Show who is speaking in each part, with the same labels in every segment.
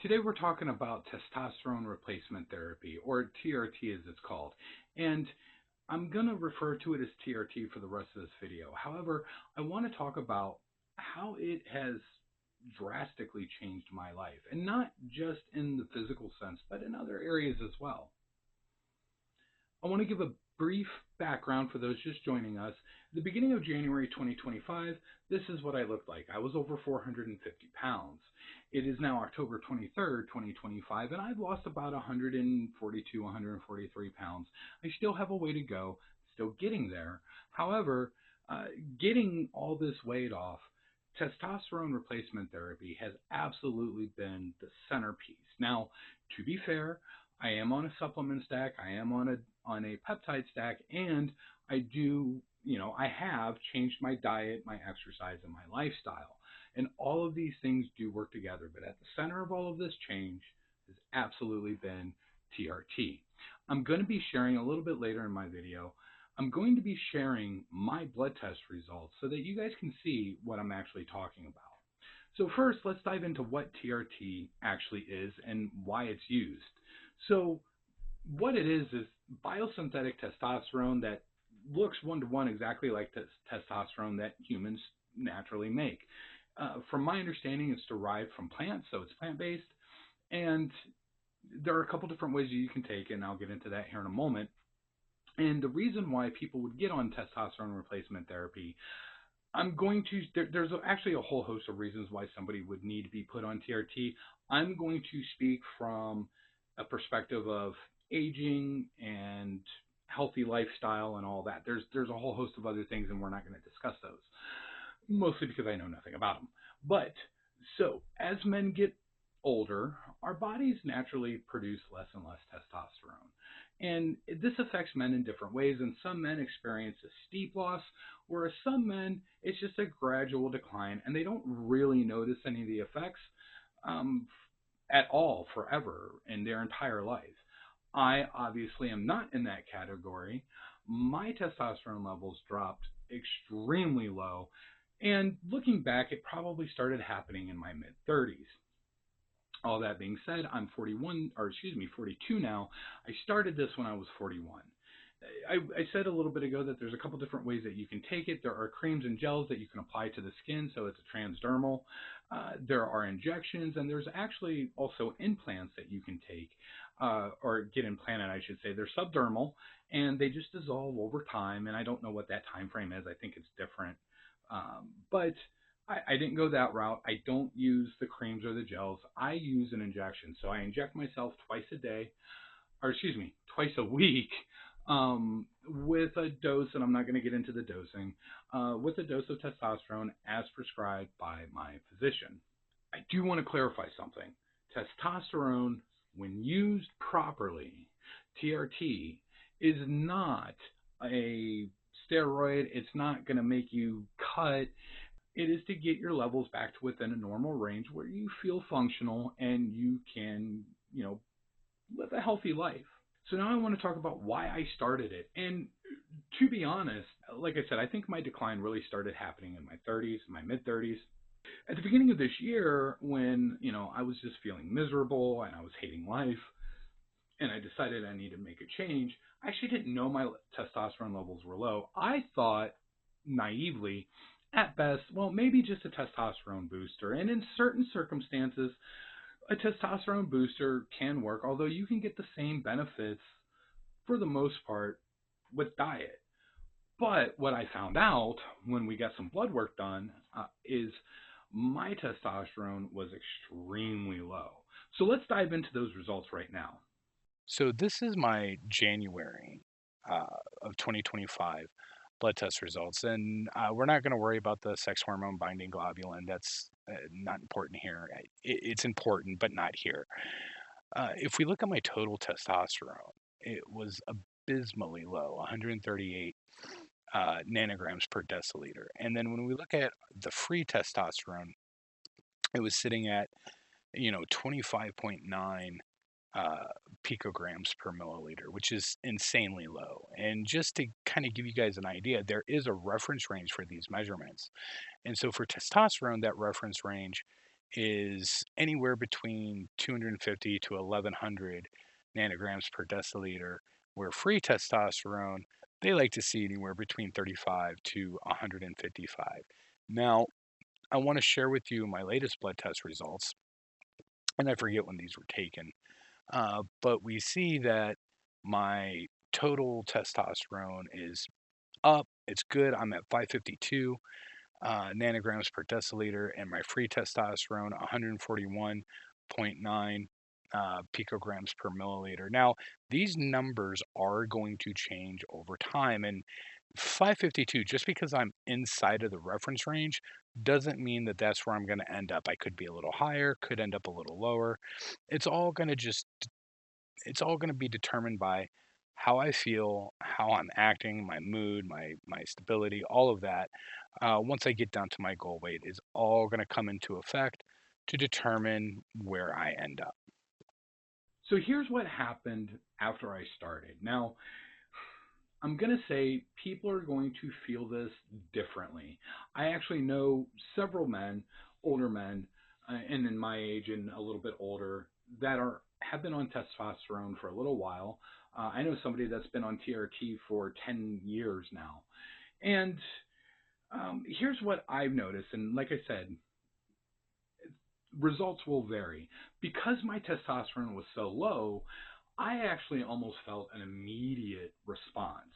Speaker 1: Today we're talking about testosterone replacement therapy, or TRT as it's called. And I'm going to refer to it as TRT for the rest of this video. However, I want to talk about how it has drastically changed my life, and not just in the physical sense, but in other areas as well. I want to give a brief background for those just joining us. At the beginning of January 2025, this is what I looked like. I was over 450 pounds. It is now October 23rd, 2025, and I've lost about 142, 143 pounds. I still have a way to go, still getting there. However, getting all this weight off, testosterone replacement therapy has absolutely been the centerpiece. Now, to be fair, I am on a supplement stack, I am on a peptide stack, and I have changed my diet, my exercise, and my lifestyle. And all of these things do work together, but at the center of all of this change has absolutely been TRT. I'm going to be sharing a little bit later in my video. I'm going to be sharing my blood test results so that you guys can see what I'm actually talking about. So first, let's dive into what TRT actually is and why it's used. So what it is biosynthetic testosterone that looks one-to-one exactly like testosterone that humans naturally make. From my understanding, it's derived from plants, so it's plant-based. And there are a couple different ways you can take it, and I'll get into that here in a moment. And the reason why people would get on testosterone replacement therapy, there's actually a whole host of reasons why somebody would need to be put on TRT. I'm going to speak from a perspective of aging and healthy lifestyle and all that. There's a whole host of other things, and we're not going to discuss those, mostly because I know nothing about them. But so as men get older, our bodies naturally produce less and less testosterone. And this affects men in different ways, and some men experience a steep loss, whereas some men, it's just a gradual decline, and they don't really notice any of the effects at all forever in their entire life. I obviously am not in that category. My testosterone levels dropped extremely low, and looking back, it probably started happening in my mid-30s. All that being said, I'm 42 now. I started this when I was 41. I said a little bit ago that there's a couple different ways that you can take it. There are creams and gels that you can apply to the skin, so it's a transdermal. There are injections, and there's actually also implants that you can take, or get implanted, I should say. They're subdermal, and they just dissolve over time, and I don't know what that time frame is. I think it's different. But I didn't go that route. I don't use the creams or the gels. I use an injection. So I inject myself twice a week, with a dose, and I'm not going to get into the dosing, with a dose of testosterone as prescribed by my physician. I do want to clarify something. Testosterone, when used properly, TRT, is not a steroid. It's not going to make you cut. It is to get your levels back to within a normal range where you feel functional and you can, live a healthy life. So now I want to talk about why I started it. And to be honest, like I said, I think my decline really started happening in my 30s, my mid-30s. At the beginning of this year, when, I was just feeling miserable and I was hating life, and I decided I needed to make a change, I actually didn't know my testosterone levels were low. I thought, naively, at best, well, maybe just a testosterone booster. And in certain circumstances, a testosterone booster can work, although you can get the same benefits for the most part with diet. But what I found out when we got some blood work done is my testosterone was extremely low. So let's dive into those results right now.
Speaker 2: So this is my January of 2025 blood test results, and we're not going to worry about the sex hormone binding globulin. That's not important here. It's important, but not here. If we look at my total testosterone, it was abysmally low, 138 nanograms per deciliter. And then when we look at the free testosterone, it was sitting at 25.9 uh, picograms per milliliter, which is insanely low. And just to kind of give you guys an idea, there is a reference range for these measurements. And so for testosterone, that reference range is anywhere between 250 to 1100 nanograms per deciliter, where free testosterone, they like to see anywhere between 35 to 155. Now, I want to share with you my latest blood test results, and I forget when these were taken, but we see that my total testosterone is up. It's good. I'm at 552 nanograms per deciliter, and my free testosterone 141.9 picograms per milliliter. Now, these numbers are going to change over time, and 552, just because I'm inside of the reference range, doesn't mean that that's where I'm going to end up. I could be a little higher, could end up a little lower. It's all going to just it's all going to be determined by how I feel, how I'm acting, my mood, my stability, all of that. Once I get down to my goal weight, is all going to come into effect to determine where I end up.
Speaker 1: So here's what happened after I started. Now, I'm going to say people are going to feel this differently. I actually know several men, older men, and in my age and a little bit older, that are have been on testosterone for a little while. I know somebody that's been on TRT for 10 years now. And here's what I've noticed, and like I said, results will vary. Because my testosterone was so low, I actually almost felt an immediate response.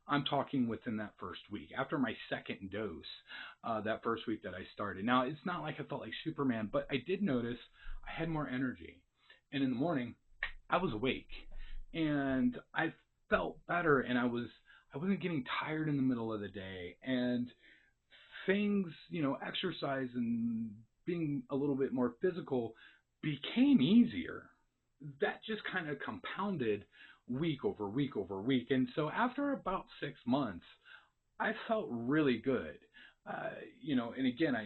Speaker 1: I'm talking within that first week. After my second dose, that first week that I started. Now, it's not like I felt like Superman, but I did notice I had more energy. And in the morning, I was awake. And I felt better, and I wasn't getting tired in the middle of the day. And things, exercise and being a little bit more physical became easier. That just kind of compounded week over week over week. And so after about 6 months, I felt really good. And again,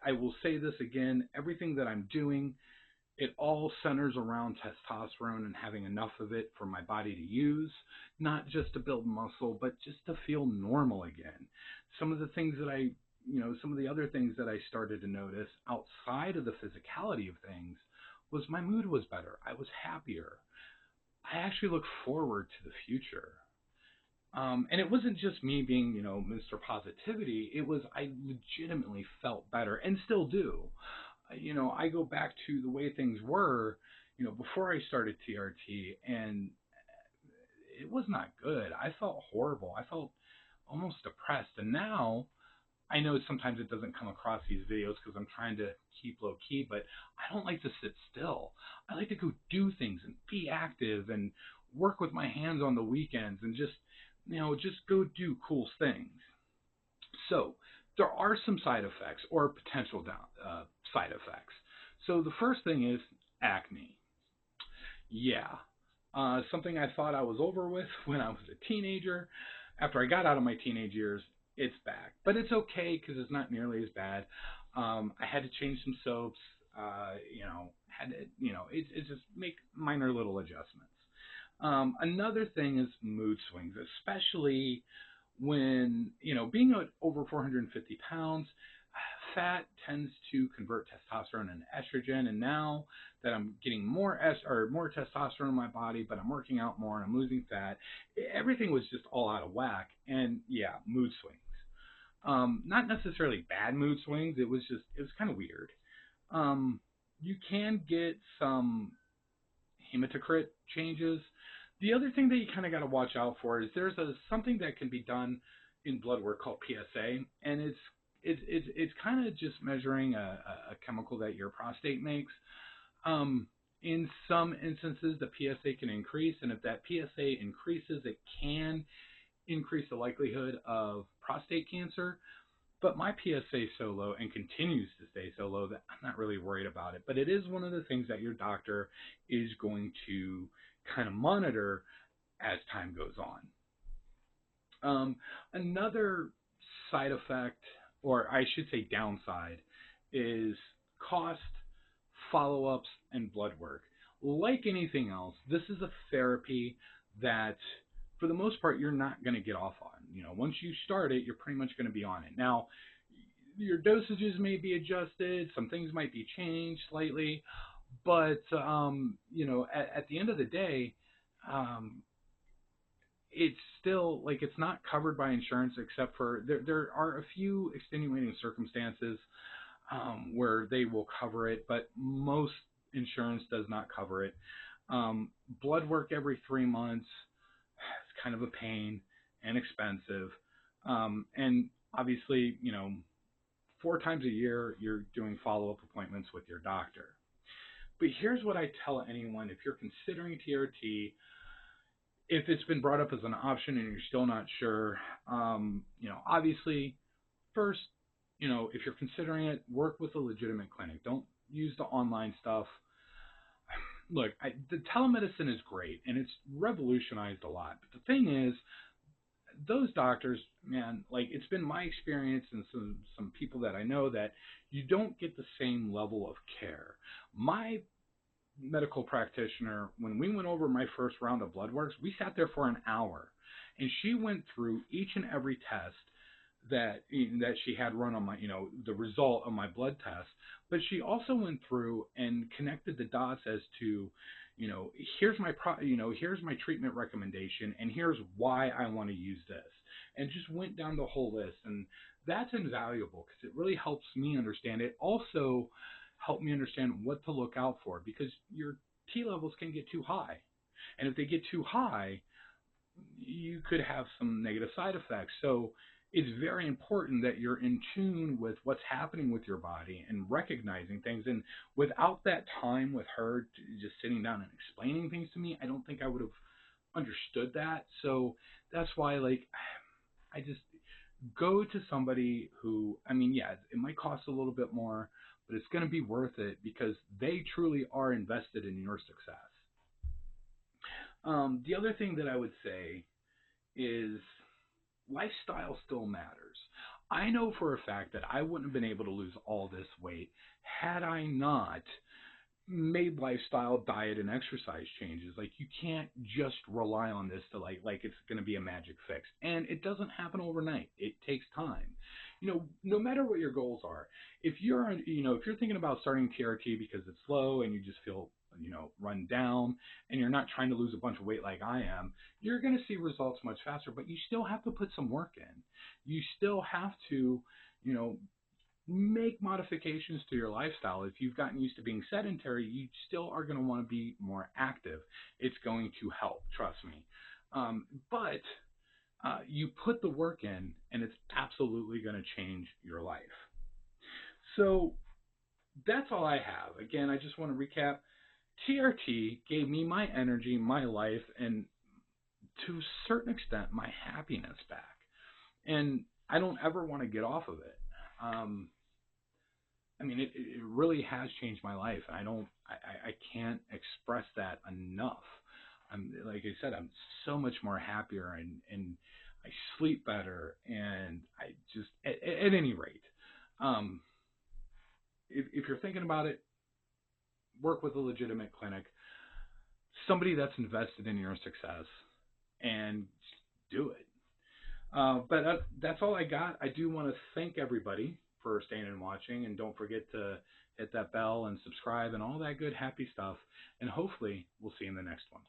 Speaker 1: I will say this again, everything that I'm doing, it all centers around testosterone and having enough of it for my body to use, not just to build muscle, but just to feel normal again. Some of the things that some of the other things that I started to notice outside of the physicality of things was my mood was better. I was happier. I actually look forward to the future. And it wasn't just me being, Mr. Positivity. It was I legitimately felt better and still do. I go back to the way things were, before I started TRT, and it was not good. I felt horrible. I felt almost depressed. And now I know sometimes it doesn't come across these videos because I'm trying to keep low key, but I don't like to sit still. I like to go do things and be active and work with my hands on the weekends and just go do cool things. So there are some side effects or potential side effects. So the first thing is acne. Yeah, something I thought I was over with when I was a teenager. After I got out of my teenage years, it's back, but it's okay because it's not nearly as bad. I had to change some soaps. Had to, it's just make minor little adjustments. Another thing is mood swings, especially when, being over 450 pounds, fat tends to convert testosterone into estrogen. And now that I'm getting more testosterone in my body, but I'm working out more and I'm losing fat, everything was just all out of whack. And yeah, mood swings. Not necessarily bad mood swings. It was kind of weird. Um, you can get some hematocrit changes. The other thing that you kind of got to watch out for is there's something that can be done in blood work called PSA, and it's kind of just measuring a chemical that your prostate makes. In some instances, the PSA can increase, and if that PSA increases, it can increase the likelihood of prostate cancer. But my PSA is so low and continues to stay so low that I'm not really worried about it. But it is one of the things that your doctor is going to kind of monitor as time goes on. Another side effect, or I should say downside, is cost, follow-ups, and blood work. Like anything else, this is a therapy that, for the most part, you're not going to get off on. Once you start it, you're pretty much going to be on it. Now, your dosages may be adjusted, some things might be changed slightly, but at the end of the day, um, it's still like it's not covered by insurance except for there are a few extenuating circumstances where they will cover it, but most insurance does not cover it. Blood work every 3 months is kind of a pain and expensive. And obviously, 4 times a year, you're doing follow up appointments with your doctor. But here's what I tell anyone if you're considering TRT, if it's been brought up as an option and you're still not sure, obviously, first, if you're considering it, work with a legitimate clinic. Don't use the online stuff. Look, the telemedicine is great and it's revolutionized a lot. But the thing is, those doctors, man, like it's been my experience and some people that I know that you don't get the same level of care. My medical practitioner, when we went over my first round of blood works, we sat there for an hour, and she went through each and every test that she had run on my, the result of my blood test. But she also went through and connected the dots as to, here's here's my treatment recommendation, and here's why I want to use this, and just went down the whole list. And that's invaluable because it really helps me understand. It also helped me understand what to look out for because your T levels can get too high, and if they get too high, you could have some negative side effects. So it's very important that you're in tune with what's happening with your body and recognizing things. And without that time with her just sitting down and explaining things to me, I don't think I would have understood that. So that's why, like, I just go to somebody who, I mean, yeah, it might cost a little bit more, but it's going to be worth it because they truly are invested in your success. The other thing that I would say is lifestyle still matters. I know for a fact that I wouldn't have been able to lose all this weight had I not made lifestyle, diet, and exercise changes. Like you can't just rely on this to like it's going to be a magic fix, and it doesn't happen overnight. It takes time. No matter what your goals are, if you're thinking about starting TRT because it's low and you just feel run down and you're not trying to lose a bunch of weight like I am, you're going to see results much faster. But you still have to put some work in. You still have to, you know, make modifications to your lifestyle. If you've gotten used to being sedentary, you still are going to want to be more active. It's going to help, trust me. But you put the work in, and it's absolutely going to change your life. So that's all I have. Again, I just want to recap. TRT gave me my energy, my life, and to a certain extent, my happiness back. And I don't ever want to get off of it. I mean, it really has changed my life, and I can't express that enough. Like I said, I'm so much more happier, and I sleep better, and I just, at any rate, um, if you're thinking about it, work with a legitimate clinic, somebody that's invested in your success, and do it. But that's all I got. I do want to thank everybody for staying and watching, and don't forget to hit that bell and subscribe and all that good happy stuff. And hopefully we'll see you in the next one.